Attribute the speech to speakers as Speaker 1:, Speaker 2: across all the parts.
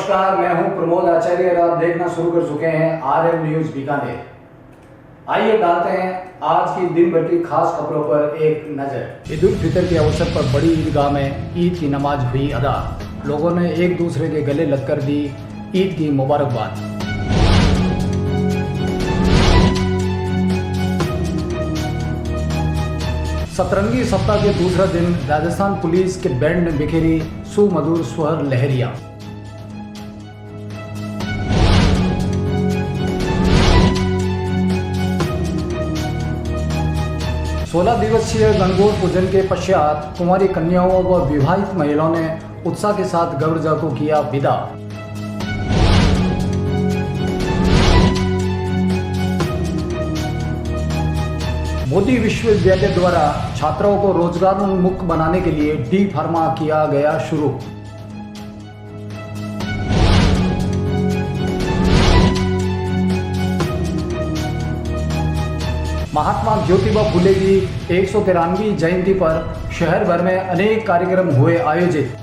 Speaker 1: नमस्कार, मैं हूं प्रमोद आचार्य और आप देखना शुरू कर चुके हैं RM न्यूज बीकानेर। आइए डालते हैं आज की दिन भर की खास खबरों पर एक नजर। ईद उल फितर के अवसर पर बड़ी ईदगाह में ईद की नमाज हुई अदा। लोगों ने एक दूसरे के गले लगकर दी ईद की मुबारकबाद। सतरंगी सप्ताह के दूसरा दिन राजस्थान पुलिस के बैंड ने बिखेरी सुमधुर स्वर लहरियां। सोलह दिवसीय गणगौर पूजन के पश्चात कुंवारी कन्याओं व विवाहित महिलाओं ने उत्साह के साथ गौरजा को किया विदा। मोदी विश्वविद्यालय द्वारा छात्रों को रोजगारोन्मुख बनाने के लिए डी फार्मा किया गया शुरू। महात्मा ज्योतिबा फुले की 193वीं जयंती पर शहर भर में अनेक कार्यक्रम हुए आयोजित।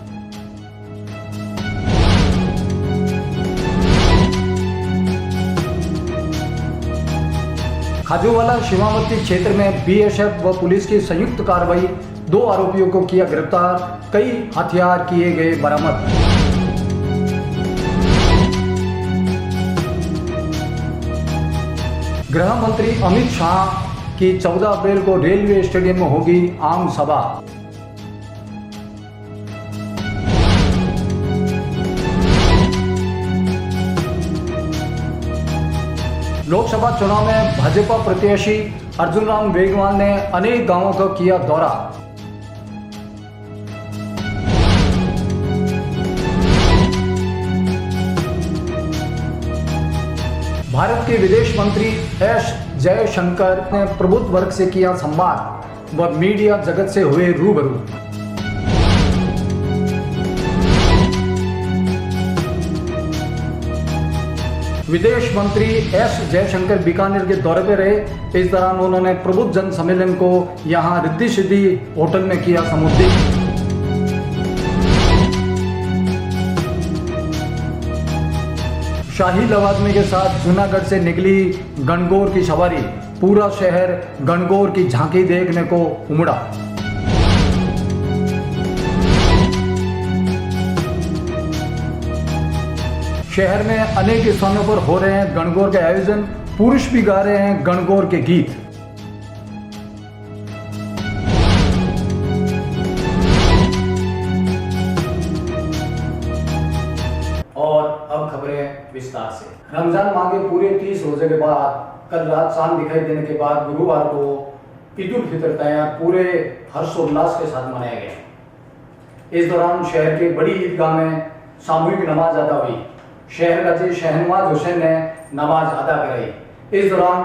Speaker 1: खाजूवाला शिवामती क्षेत्र में BSF व पुलिस की संयुक्त कार्रवाई, 2 आरोपियों को किया गिरफ्तार, कई हथियार किए गए बरामद। गृह मंत्री अमित शाह की 14 अप्रैल को रेलवे स्टेडियम में होगी आम सभा। लोकसभा चुनाव में भाजपा प्रत्याशी अर्जुन राम मेघवाल ने अनेक गांवों का किया दौरा। भारत के विदेश मंत्री एस जयशंकर ने प्रबुद्ध वर्ग से किया संवाद व मीडिया जगत से हुए रूबरू। विदेश मंत्री एस जयशंकर बीकानेर के दौरे पर रहे। इस दौरान उन्होंने प्रबुद्ध जन सम्मेलन को यहां रिद्धि सिद्धि होटल में किया संबोधित। शाही लवाजमे के साथ जूनागढ़ से निकली गणगौर की सवारी। पूरा शहर गणगौर की झांकी देखने को उमड़ा। शहर में अनेक स्थानों पर हो रहे हैं गणगौर के आयोजन। पुरुष भी गा रहे हैं गणगौर के गीत। और अब खबरें विस्तार से। रमजान माह के पूरे 30 रोजे के बाद कल रात चांद दिखाई देने के बाद गुरुवार को ईद उल फितर तैयार पूरे हर्षोल्लास के साथ मनाया गया। इस दौरान शहर के बड़ी ईदगाह में सामूहिक नमाज अदा हुई। शहर का शहनवाज हुसैन ने नमाज अदा कराई। इस दौरान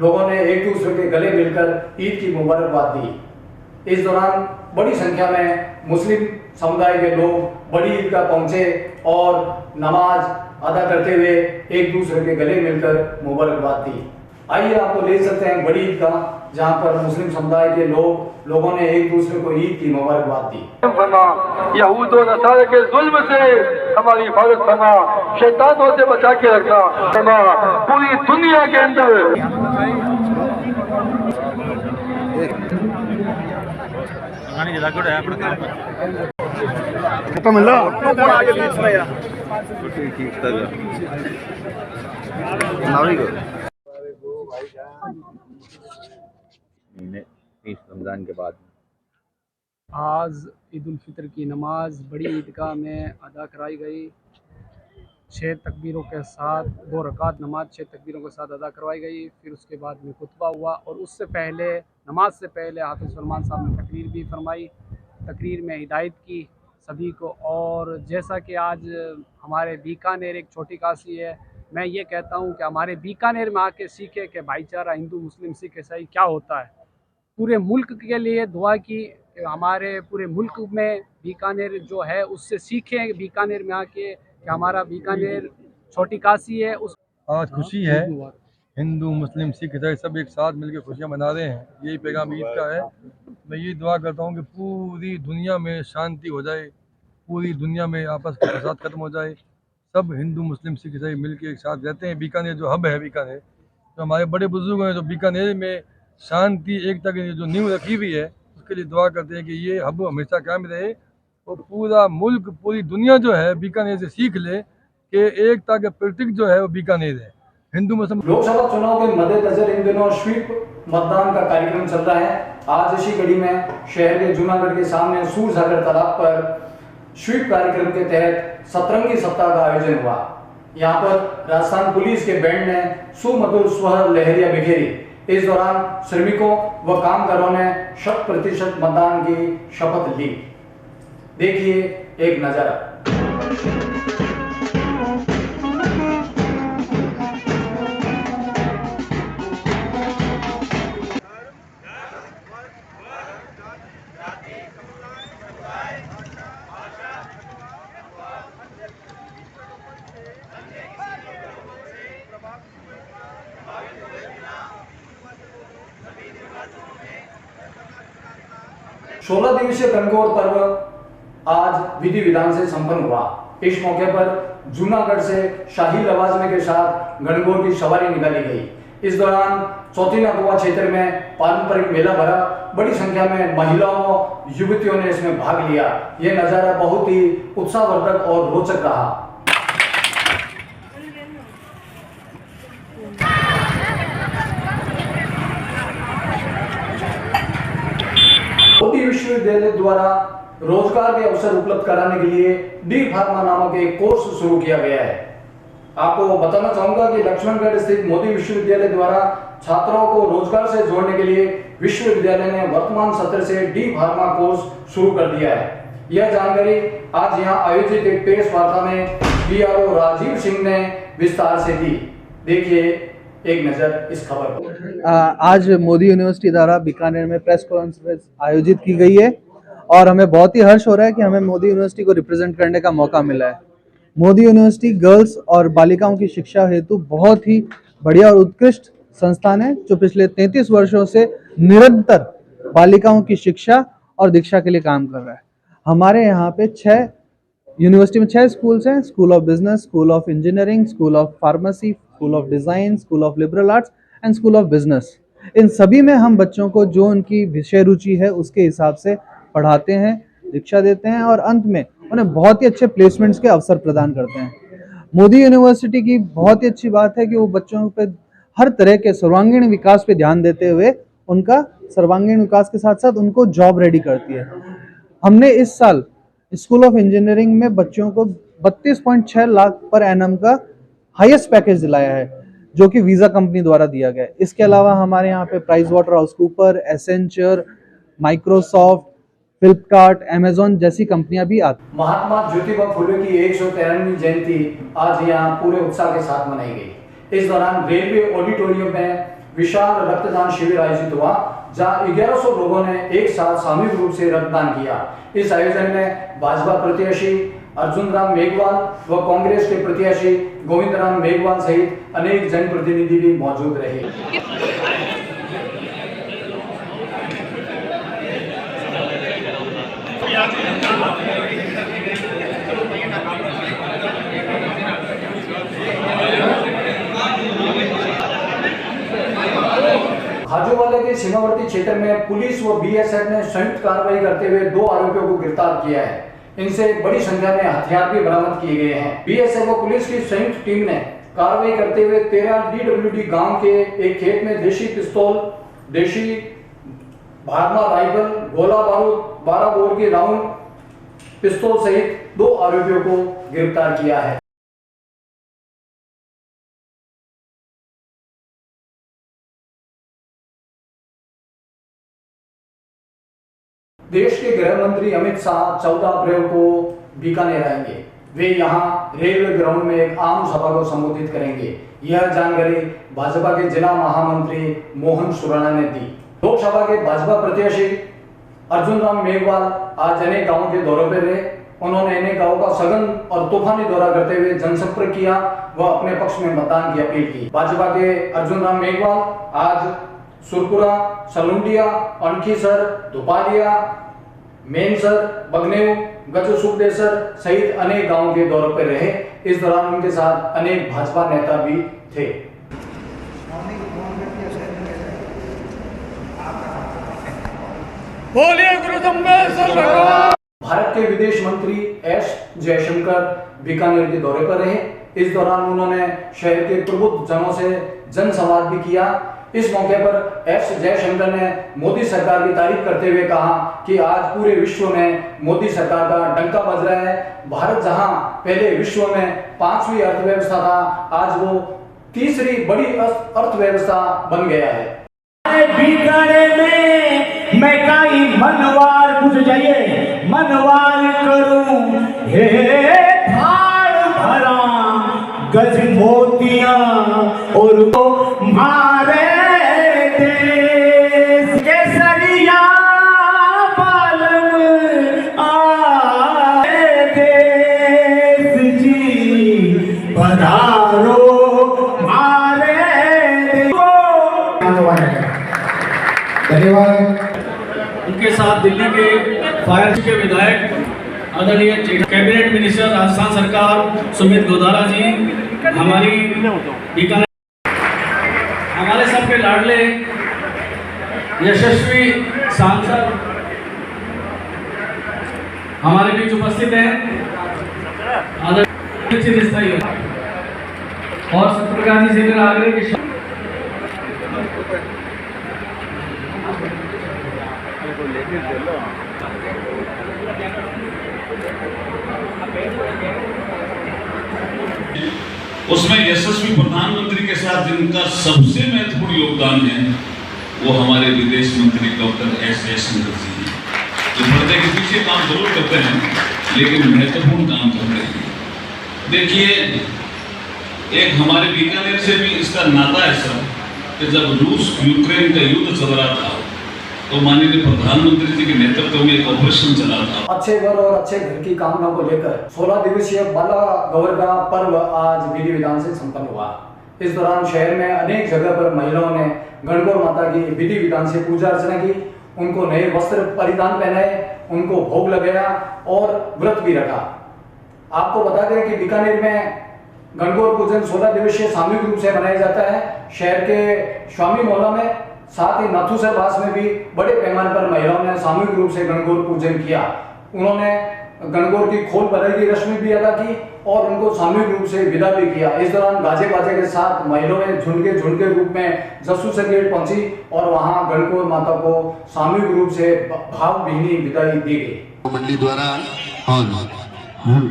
Speaker 1: लोगों ने एक दूसरे के गले मिलकर ईद की मुबारकबाद दी। इस दौरान बड़ी संख्या में मुस्लिम समुदाय के लोग बड़ी ईदगाह पहुंचे और नमाज अदा करते हुए एक दूसरे के गले मिलकर मुबारकबाद दी। आइए आपको ले सकते हैं बड़ी ईदगाह, जहां पर मुस्लिम समुदाय के लोगों ने एक दूसरे को ईद की मुबारकबाद दी।
Speaker 2: यहूद और नसारे के जुल्म से हमारी हिफाजत फरमा, शैतानों से बचा के रखना फरमा। पूरी दुनिया के अंदर
Speaker 3: रमजान के बाद
Speaker 4: आज ईद उल फितर की नमाज बड़ी ईदगाह में अदा कराई गई। 6 तकबीरों के साथ 2 रकात नमाज 6 तकबीरों के साथ अदा करवाई गई। फिर उसके बाद में खुतबा हुआ और उससे पहले नमाज से पहले हाफिज़ सलमान साहब ने तकरीर भी फरमाई। तकरीर में हिदायत की सभी को। और जैसा कि आज हमारे बीकानेर एक छोटी काशी है, मैं ये कहता हूँ कि हमारे बीकानेर में आके सीखे कि भाईचारा हिंदू मुस्लिम सिख ईसाई क्या होता है। पूरे मुल्क के लिए दुआ की, हमारे पूरे मुल्क में बीकानेर जो है उससे सीखें बीकानेर में आके कि हमारा बीकानेर छोटी काशी है। उस
Speaker 2: आज खुशी है, हिंदू मुस्लिम सिख ईसाई सब एक साथ मिलकर खुशियां मना रहे हैं। यही पैगाम ईद का है। मैं ये दुआ करता हूँ कि पूरी दुनिया में शांति हो जाए, पूरी दुनिया में आपस के फसाद खत्म हो जाए, सब हिंदू मुस्लिम सिख ईसाई मिल के एक साथ रहते हैं। बीकानेर जो हब है बीकानेर, तो हमारे बड़े बुजुर्ग हैं जो बीकानेर में शांति एकता की जो नींव रखी हुई है, उसके लिए दुआ करते हैं कि ये हब हमेशा कायम रहे और पूरा मुल्क पूरी दुनिया जो है बीकानेर से सीख ले कि एकता के प्रतीक जो है वो बीकानेर है। हिंदू मुस्लिम
Speaker 1: लोकसभा चुनाव के मद्देनजर इन दिनों स्वीप मतदान का कार्यक्रम चल रहा है। आज इसी कड़ी में शहर के जूनागढ़ के सामने सूरसागर तालाब पर स्वीप कार्यक्रम के तहत सतरंगी सप्ताह का आयोजन हुआ। यहाँ पर राजस्थान पुलिस के बैंड ने सुमधुर स्वर लहरियां बिखेरी। इस दौरान श्रमिकों व कामगारों ने 100% मतदान की शपथ ली। देखिए एक नजारा। सोलह दिवसीय गणगौर पर्व आज विधि विधान से संपन्न हुआ। इस मौके पर जूनागढ़ से शाही लवाजमे के साथ गणगौर की सवारी निकाली गई। इस दौरान चौथी नगवा क्षेत्र में पारंपरिक मेला भरा। बड़ी संख्या में महिलाओं युवतियों ने इसमें भाग लिया। यह नजारा बहुत ही उत्साहवर्धक और रोचक रहा। मोदी विश्वविद्यालय द्वारा रोजगार के अवसर उपलब्ध कराने के लिए डी फार्मा नामक एक कोर्स शुरू किया गया है। आपको बताना चाहूंगा कि लक्ष्मणगढ़ स्थित मोदी विश्वविद्यालय द्वारा छात्रों को रोजगार से जोड़ने के लिए विश्वविद्यालय ने वर्तमान सत्र से डी फार्मा कोर्स शुरू कर दिया है। यह जानकारी आज यहां आयोजित एक प्रेस वार्ता में बीआरओ राजीव सिंह ने विस्तार से दी। देखिए एक नजर इस खबर पर।
Speaker 3: आज मोदी यूनिवर्सिटी द्वारा बीकानेर में प्रेस कॉन्फ्रेंस आयोजित की गई है और हमें बहुत ही हर्ष हो रहा है कि हमें मोदी यूनिवर्सिटी को रिप्रेजेंट करने का मौका मिला है। मोदी यूनिवर्सिटी गर्ल्स और बालिकाओं की शिक्षा हेतु बहुत ही बढ़िया और उत्कृष्ट संस्थान है, जो पिछले 33 वर्षों से निरंतर बालिकाओं की शिक्षा और दीक्षा के लिए काम कर रहा है। हमारे यहाँ पे यूनिवर्सिटी में 6 स्कूल्स हैं: school of business, school of engineering, school of pharmacy, school of design, school of liberal arts and school of business. इन सभी में हम बच्चों को जो उनकी विषय रुचि है उसके हिसाब से पढ़ाते हैं, दीक्षा देते हैं और अंत में उन्हें बहुत ही अच्छे प्लेसमेंट्स के अवसर प्रदान करते हैं। मोदी यूनिवर्सिटी की बहुत ही अच्छी बात है कि वो बच्चों पे हर तरह के सर्वांगीण विकास पे ध्यान देते हुए उनका सर्वांगीण विकास के साथ साथ उनको जॉब रेडी करती है। हमने इस साल स्कूल ऑफ इंजीनियरिंग में बच्चों को 32.6 लाख पर एनम का हाईएस्ट पैकेज दिलाया है, जो कि वीजा कंपनी द्वारा दिया गया है। इसके अलावा हमारे यहाँ पे price water house Cooper, Accenture, Microsoft, Flipkart, Amazon जैसी कंपनियां भी आती।
Speaker 1: महात्मा ज्योतिबा फुले की 113वीं जयंती आज यहाँ पूरे उत्साह के साथ मनाई गई। इस दौरान रेलवे ऑडिटोरियम में विशाल रक्तदान शिविर आयोजित हुआ, जहां 1100 लोगों ने एक साथ सामूहिक रूप से रक्तदान किया। इस आयोजन में भाजपा प्रत्याशी अर्जुन राम मेघवाल व कांग्रेस के प्रत्याशी गोविंद राम मेघवाल सहित अनेक जनप्रतिनिधि भी मौजूद रहे। खाजूवाला के सीमावर्ती क्षेत्र में पुलिस व बीएसएफ ने संयुक्त कार्रवाई करते हुए 2 आरोपियों को गिरफ्तार किया है। इनसे बड़ी संख्या में हथियार भी बरामद किए गए हैं। बीएसएफ व पुलिस की संयुक्त टीम ने कार्रवाई करते हुए 13 DWD गांव के एक खेत में देशी पिस्तौल, देशी भारमा राइफल, गोला बारूद, 12 बोर की राउंड पिस्तौल सहित 2 आरोपियों को गिरफ्तार किया है। देश के गृह मंत्री अमित शाह 14 अप्रैल को बीकानेर आएंगे। वे यहां रेलवे ग्राउंड में एक आम सभा को संबोधित करेंगे। यह जानकारी भाजपा के जिला महामंत्री मोहन सुराणा ने दी। लोकसभा के भाजपा प्रत्याशी अर्जुन राम मेघवाल आज अनेक गांवों के दौरे पर रहे। उन्होंने अनेक गांवों का सघन और तूफानी दौरा करते हुए जनसंपर्क किया व अपने पक्ष में मतदान की अपील की। भाजपा के अर्जुन राम मेघवाल आज सुरपुरा, सलुंडिया, अनखीसर, धुपालिया, मेनसर, बगनेऊ, गज सुखदेसर सहित अनेक गांवों के दौरे पर रहे। इस दौरान उनके साथ अनेक भाजपा नेता भी थे।
Speaker 5: बोलिए गुरु जम्बेश्वर भगवान।
Speaker 1: भारत के विदेश मंत्री एस जयशंकर बीकानेर के दौरे पर रहे। इस दौरान उन्होंने शहर के प्रबुद्ध जनों से जनसंवाद भी किया। इस मौके पर एस जयशंकर ने मोदी सरकार की तारीफ करते हुए कहा कि आज पूरे विश्व में मोदी सरकार का डंका बज रहा है। भारत जहां पहले विश्व में 5वीं अर्थव्यवस्था था, आज वो तीसरी बड़ी अर्थव्यवस्था बन गया है।
Speaker 6: बीकानेर में मैं काई मनवार कुछ जाइए मनवार करूं हे थाल भरा गज मोतिया और तो मारे देश केसरिया बालम आए देश जी पधारो मारे
Speaker 5: धन्यवाद।
Speaker 7: उनके साथ दिल्ली के फायर के विधायक आदरणीय कैबिनेट मिनिस्टर राजस्थान सरकार सुमित गोधारा जी, हमारी बीकानेर हमारे सबके लाडले यशस्वी सांसद हमारे बीच उपस्थित हैं, आदरणीय और सत्यप्रकाश जी से मेरा आग्रह कि
Speaker 8: उसमें यशस्वी प्रधानमंत्री के साथ जिनका सबसे महत्वपूर्ण योगदान है वो हमारे विदेश मंत्री डॉक्टर एस जयशंकर जी हैं, जो पर्दे के पीछे काम जरूर करते हैं लेकिन महत्वपूर्ण काम करते हैं। देखिए, एक हमारे बीकानेर से भी इसका नाता है सर कि जब रूस यूक्रेन का युद्ध चल रहा था तो माननीय प्रधानमंत्री जी के नेतृत्व में एक ऑपरेशन चला था।
Speaker 1: अच्छे घर और अच्छे घर की कामना को लेकर 16 दिवसीय बाला गौर का पर्व आज विधि विधान से संपन्न हुआ। इस दौरान शहर में अनेक जगह पर महिलाओं ने गणगौर माता की विधि विधान से पूजा अर्चना की, उनको नए वस्त्र परिधान पहनाए, उनको भोग लगाया और व्रत भी रखा। आपको बता दें कि बीकानेर में गणगौर पूजन 16 दिवसीय सामूहिक रूप से मनाया जाता है। शहर के स्वामी मोहल्ला में, साथ ही नाथूसर बास में भी बड़े पैमाने पर महिलाओं ने सामूहिक रूप से गणगौर पूजन किया। उन्होंने गणगौर की खोल बदल की रस्म भी अदा की और उनको सामूहिक रूप से विदा भी किया। इस दौरान गाजे बाजे के साथ महिलाओं ने झुंड के रूप में जस्सू से गेट पहुंची और वहां गणगौर माता को सामूहिक रूप से भावभीनी विदाई दी गई।
Speaker 9: मंडली द्वारा और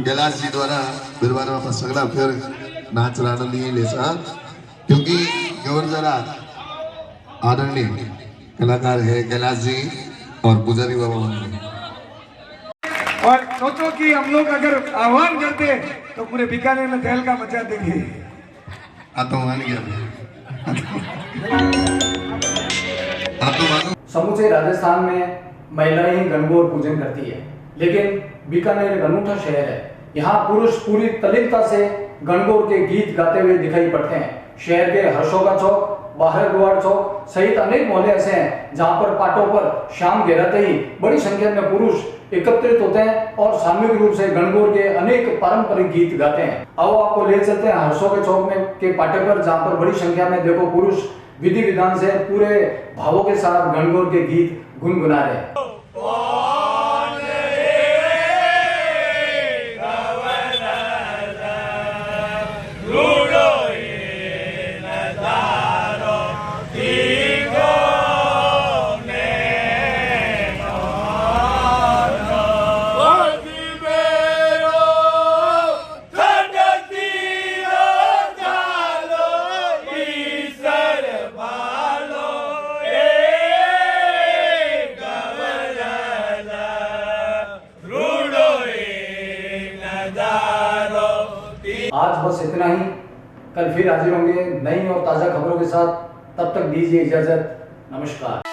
Speaker 9: कैलाश जी द्वारा दरबार में सगड़ा फिर नाच आनंद नहीं ले सा, क्योंकि गौर जरा आदरणीय कलाकार है कैलाश जी और पुजारी बाबा।
Speaker 5: और सोचो कि हम लोग अगर आह्वान करते तो पूरे बीकानेर में तहलका मचा देंगे।
Speaker 9: मान गया।
Speaker 1: समूचे राजस्थान में महिलाएं ही गणगौर पूजन करती है, लेकिन बीकानेर एक अनूठा शहर है। यहाँ पुरुष पूरी तल्लीनता से गणगौर के गीत गाते हुए दिखाई पड़ते हैं। शहर के हर्षोका चौक, बाहर गुआड़ चौक सहित अनेक मोहल्ले ऐसे हैं जहां पर पाटों पर शाम गहराते ही बड़ी संख्या में पुरुष एकत्रित होते हैं और सामूहिक रूप से गणगौर के अनेक पारंपरिक गीत गाते हैं। आओ आपको ले चलते हैं हर्षोका चौक में के पाटे पर, जहां पर बड़ी संख्या में देखो पुरुष विधि विधान से पूरे भावों के साथ गणगौर के गीत गुनगुना रहे हैं। आज बस इतना ही। कल फिर हाजिर होंगे नई और ताज़ा खबरों के साथ। तब तक दीजिए इजाजत। नमस्कार।